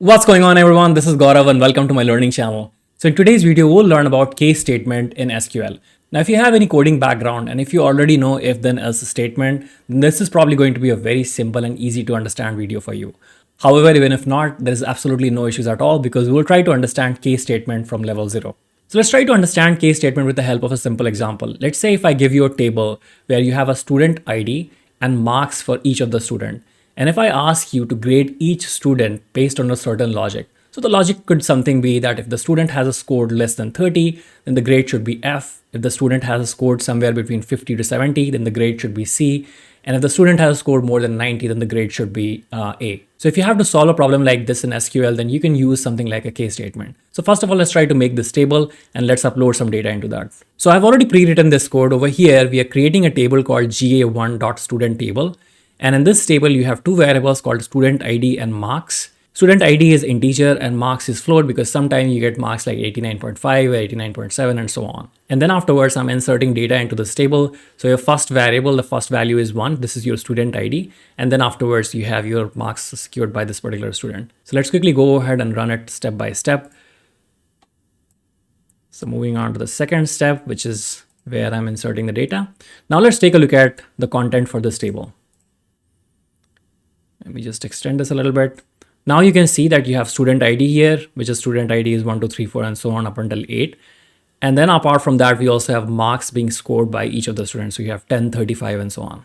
What's going on everyone? This is Gaurav and welcome to my learning channel. So in today's video, we'll learn about case statement in SQL. Now, if you have any coding background and if you already know if then else statement, then this is probably going to be a very simple and easy to understand video for you. However, even if not, there is absolutely no issues at all because we will try to understand case statement from level 0. So let's try to understand case statement with the help of a simple example. Let's say if I give you a table where you have a student ID and marks for each of the student. And if I ask you to grade each student based on a certain logic, so the logic could something be that if the student has a scored less than 30, then the grade should be F. If the student has a scored somewhere between 50 to 70, then the grade should be C. And if the student has scored more than 90, then the grade should be A. So if you have to solve a problem like this in SQL, then you can use something like a case statement. So first of all, let's try to make this table and let's upload some data into that. So I've already pre-written this code over here. We are creating a table called ga1.studentTable. And in this table, you have two variables called student ID and marks. Student ID is integer and marks is float because sometimes you get marks like 89.5 or 89.7 and so on. And then afterwards, I'm inserting data into this table. So your first variable, the first value is 1. This is your student ID. And then afterwards, you have your marks secured by this particular student. So let's quickly go ahead and run it step by step. So moving on to the second step, which is where I'm inserting the data. Now let's take a look at the content for this table. Let me just extend this a little bit. Now you can see that you have student ID here, which is student ID is 1, 2, 3, 4, and so on up until 8. And then apart from that, we also have marks being scored by each of the students. So you have 10, 35, and so on.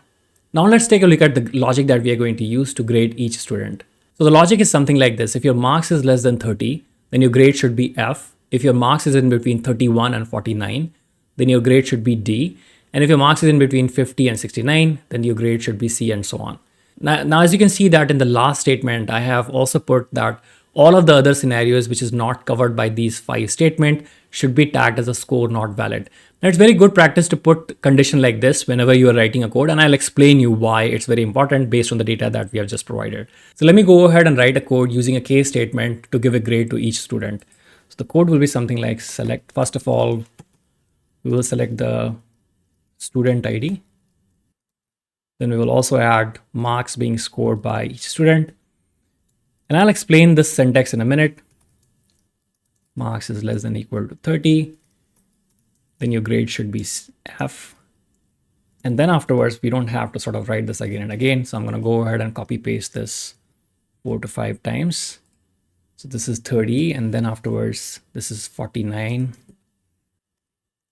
Now let's take a look at the logic that we are going to use to grade each student. So the logic is something like this. If your marks is less than 30, then your grade should be F. If your marks is in between 31 and 49, then your grade should be D. And if your marks is in between 50 and 69, then your grade should be C and so on. Now, as you can see that in the last statement, I have also put that all of the other scenarios which is not covered by these 5 statements should be tagged as a score not valid. Now, it's very good practice to put condition like this whenever you are writing a code, and I'll explain you why it's very important based on the data that we have just provided. So let me go ahead and write a code using a case statement to give a grade to each student. So the code will be something like select, first of all, we will select the student ID. Then we will also add marks being scored by each student. And I'll explain this syntax in a minute. Marks is less than equal to 30. Then your grade should be F. And then afterwards, we don't have to sort of write this again and again. So I'm going to go ahead and copy paste this 4 to 5 times. So this is 30. And then afterwards, this is 49.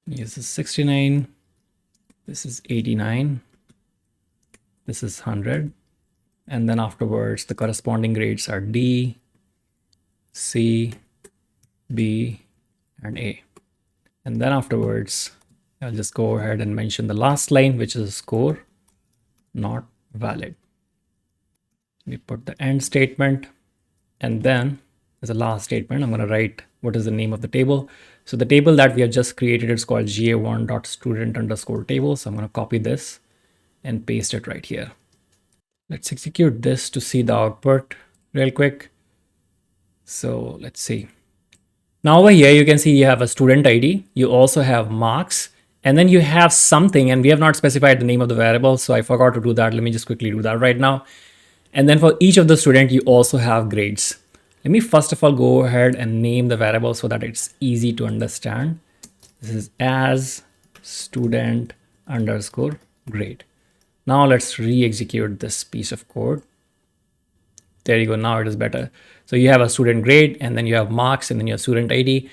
This is 69. This is 89. This is 100. And then afterwards, the corresponding grades are D, C, B, and A. And then afterwards, I'll just go ahead and mention the last line, which is score not valid. We put the end statement. And then as a last statement, I'm going to write what is the name of the table. So the table that we have just created is called ga1.student_table. So I'm going to copy this and paste it right here. Let's execute this to see the output real quick. So let's see. Now over here, you can see you have a student ID. You also have marks, and then you have something, and we have not specified the name of the variable. So I forgot to do that. Let me just quickly do that right now. And then for each of the student, you also have grades. Let me first of all go ahead and name the variable so that it's easy to understand. This is as student_grade. Now let's re-execute this piece of code. There you go. Now it is better. So you have a student grade, and then you have marks, and then your student ID.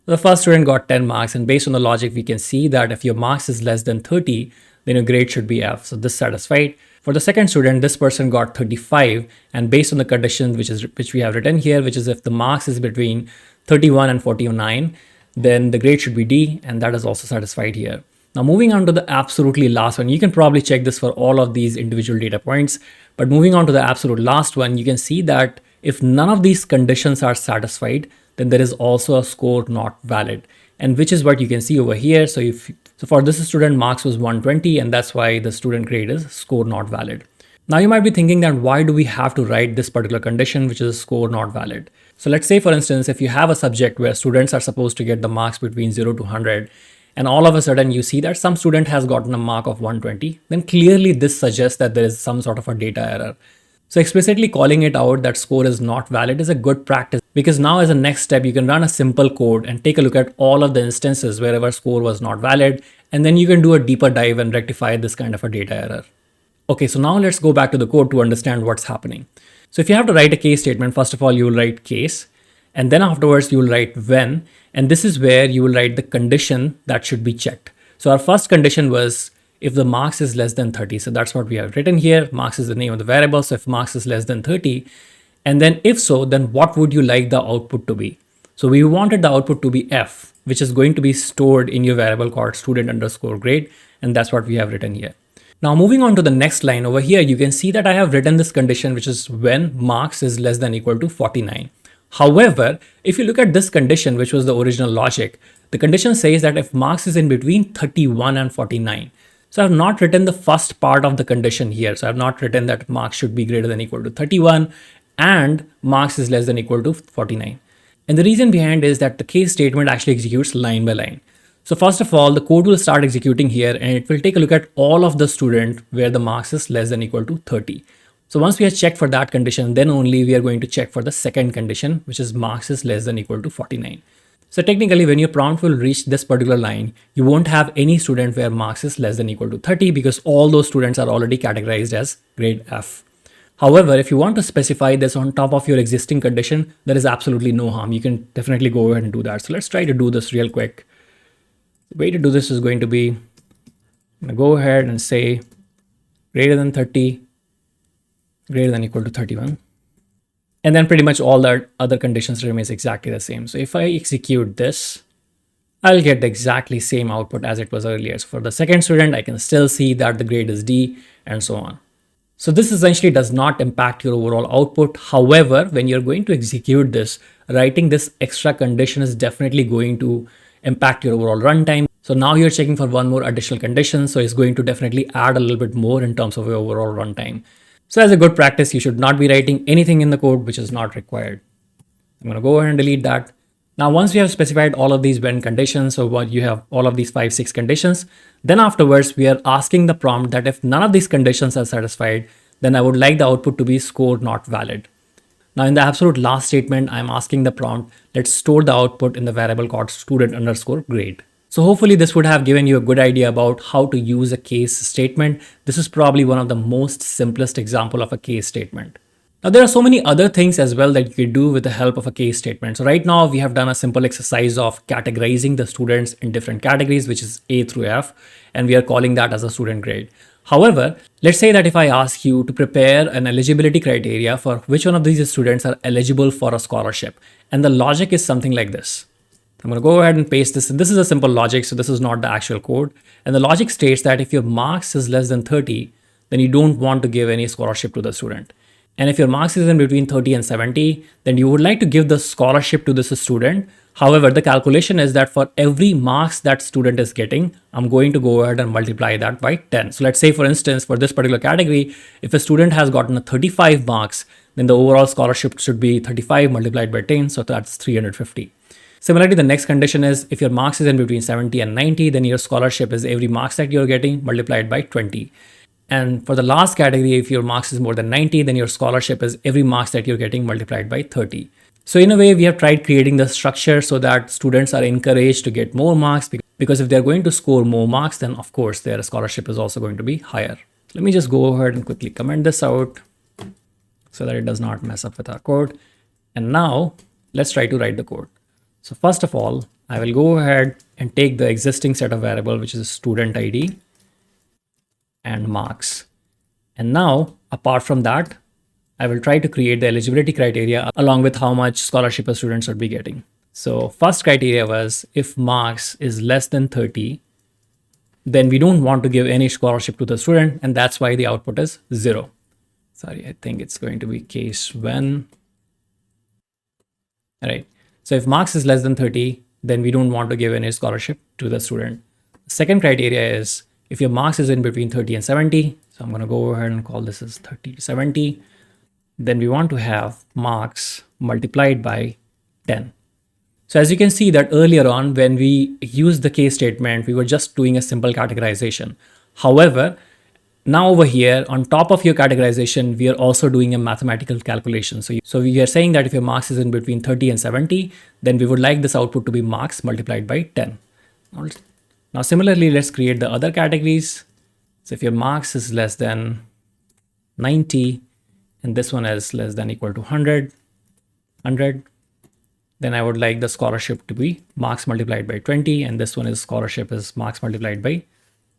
The first student got 10 marks, and based on the logic, we can see that if your marks is less than 30, then your grade should be F. So this satisfied. For the second student, this person got 35, and based on the conditions which we have written here, which is if the marks is between 31 and 49, then the grade should be D, and that is also satisfied here. Now moving on to the absolutely last one, you can probably check this for all of these individual data points, but moving on to the absolute last one, you can see that if none of these conditions are satisfied, then there is also a score not valid, and which is what you can see over here. So for this student, marks was 120, and that's why the student grade is score not valid. Now you might be thinking that why do we have to write this particular condition, which is score not valid? So let's say, for instance, if you have a subject where students are supposed to get the marks between 0 to 100, and all of a sudden you see that some student has gotten a mark of 120, then clearly this suggests that there is some sort of a data error. So explicitly calling it out that score is not valid is a good practice, because now as a next step, you can run a simple code and take a look at all of the instances wherever score was not valid. And then you can do a deeper dive and rectify this kind of a data error. Okay, so now let's go back to the code to understand what's happening. So if you have to write a case statement, first of all, you will write case, and then afterwards you will write when, and this is where you will write the condition that should be checked. So our first condition was if the marks is less than 30. So that's what we have written here. Marks is the name of the variable. So if marks is less than 30, and then if so, then what would you like the output to be? So we wanted the output to be F, which is going to be stored in your variable called student underscore grade. And that's what we have written here. Now moving on to the next line over here, you can see that I have written this condition, which is when marks is less than equal to 49. However, if you look at this condition, which was the original logic, the condition says that if marks is in between 31 and 49. So I have not written the first part of the condition here. So I have not written that marks should be greater than equal to 31 and marks is less than equal to 49. And the reason behind is that the case statement actually executes line by line. So first of all, the code will start executing here and it will take a look at all of the student where the marks is less than equal to 30. So once we have checked for that condition, then only we are going to check for the second condition, which is marks is less than equal to 49. So technically, when your prompt will reach this particular line, you won't have any student where marks is less than equal to 30 because all those students are already categorized as grade F. However, if you want to specify this on top of your existing condition, there is absolutely no harm. You can definitely go ahead and do that. So let's try to do this real quick. The way to do this is going to be, I'm going to go ahead and say greater than 30, greater than equal to 31. And then pretty much all the other conditions remains exactly the same. So if I execute this, I'll get the exactly same output as it was earlier. So for the second student, I can still see that the grade is D and so on. So this essentially does not impact your overall output. However, when you're going to execute this, writing this extra condition is definitely going to impact your overall runtime. So now you're checking for one more additional condition. So it's going to definitely add a little bit more in terms of your overall runtime. So as a good practice, you should not be writing anything in the code which is not required. I'm going to go ahead and delete that. Now, once we have specified all of these when conditions, so what you have all of these 5-6 conditions, then afterwards we are asking the prompt that if none of these conditions are satisfied, then I would like the output to be score not valid. Now in the absolute last statement, I'm asking the prompt, let's store the output in the variable called student underscore grade. So hopefully this would have given you a good idea about how to use a case statement. This is probably one of the most simplest example of a case statement. Now there are so many other things as well that you could do with the help of a case statement. So right now we have done a simple exercise of categorizing the students in different categories, which is A through F, and we are calling that as a student grade. However, let's say that if I ask you to prepare an eligibility criteria for which one of these students are eligible for a scholarship, and the logic is something like this. I'm going to go ahead and paste this. This is a simple logic, so this is not the actual code. And the logic states that if your marks is less than 30, then you don't want to give any scholarship to the student. And if your marks is in between 30 and 70, then you would like to give the scholarship to this student. However, the calculation is that for every marks that student is getting, I'm going to go ahead and multiply that by 10. So let's say, for instance, for this particular category, if a student has gotten a 35 marks, then the overall scholarship should be 35 multiplied by 10. So that's 350. Similarly, the next condition is if your marks is in between 70 and 90, then your scholarship is every marks that you're getting multiplied by 20. And for the last category, if your marks is more than 90, then your scholarship is every marks that you're getting multiplied by 30. So in a way, we have tried creating the structure so that students are encouraged to get more marks, because if they're going to score more marks, then of course their scholarship is also going to be higher. Let me just go ahead and quickly comment this out so that it does not mess up with our code. And now let's try to write the code. So first of all, I will go ahead and take the existing set of variable, which is student ID and marks. And now, apart from that, I will try to create the eligibility criteria along with how much scholarship a student should be getting. So first criteria was if marks is less than 30, then we don't want to give any scholarship to the student, and that's why the output is 0. Sorry, I think it's going to be case when. All right. So if marks is less than 30, then we don't want to give any scholarship to the student. Second criteria is if your marks is in between 30 and 70. So I'm going to go ahead and call this as 30 to 70. Then we want to have marks multiplied by 10. So as you can see that earlier on, when we used the case statement, we were just doing a simple categorization. However, Now over here, on top of your categorization, we are also doing a mathematical calculation. So we are saying that if your marks is in between 30 and 70, then we would like this output to be marks multiplied by 10. Now similarly, let's create the other categories. So if your marks is less than 90, and this one is less than equal to 100, then I would like the scholarship to be marks multiplied by 20, and this one is scholarship is marks multiplied by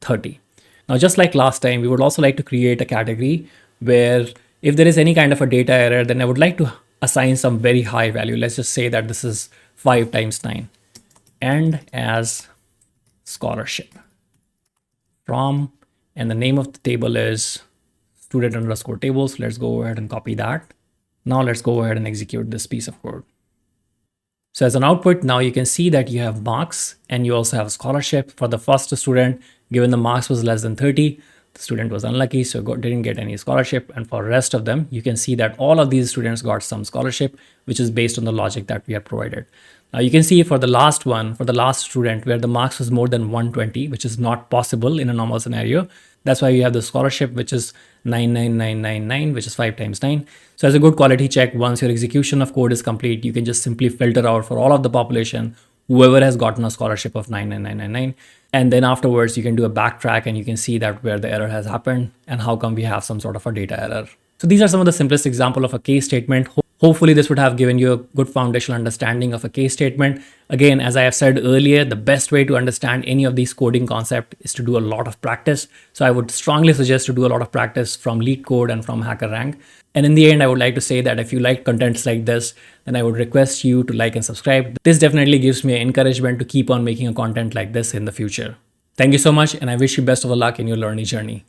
30. Now, just like last time, we would also like to create a category where if there is any kind of a data error, then I would like to assign some very high value. Let's just say that this is 5 times 9 and as scholarship from, and the name of the table is student underscore tables. Let's go ahead and copy that. Now let's go ahead and execute this piece of code. So as an output, now you can see that you have marks and you also have scholarship. For the first student, given the marks was less than 30, the student was unlucky, so didn't get any scholarship. And for rest of them, you can see that all of these students got some scholarship, which is based on the logic that we have provided. Now you can see for the last one, for the last student where the marks was more than 120, which is not possible in a normal scenario. That's why we have the scholarship, which is 99999, which is 5 times 9. So as a good quality check, once your execution of code is complete, you can just simply filter out for all of the population, whoever has gotten a scholarship of 99999. And then afterwards, you can do a backtrack and you can see that where the error has happened and how come we have some sort of a data error. So these are some of the simplest example of a case statement. Hopefully this would have given you a good foundational understanding of a case statement. Again, as I have said earlier, the best way to understand any of these coding concepts is to do a lot of practice. So I would strongly suggest to do a lot of practice from LeetCode and from HackerRank. And in the end, I would like to say that if you like contents like this, then I would request you to like and subscribe. This definitely gives me encouragement to keep on making a content like this in the future. Thank you so much, and I wish you best of luck in your learning journey.